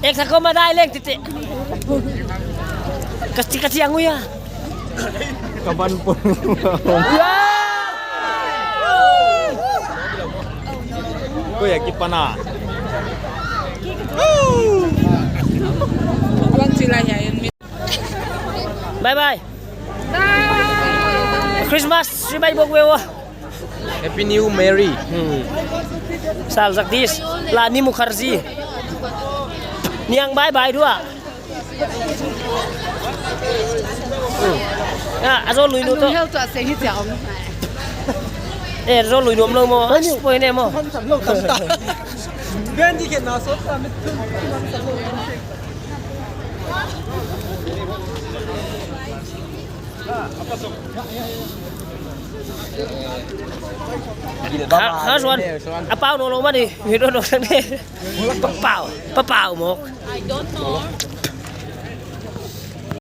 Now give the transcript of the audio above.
Ek sako madai titik. Kasi ang uya. Kaban po. Kuya kita na. Bye bye. Christmas, Sibay Bogwewo. Happy New Merry. Sal Zakdis, Lani Mukherjee. Niang bye bye dua. Azol lui nu to. Azol lui nu mlo mo. Poi ne mo. Gan di ke na so ta mit. Soan, apa no lo ma di? Hidup no sang ni. Papau, papau mo. I don't know.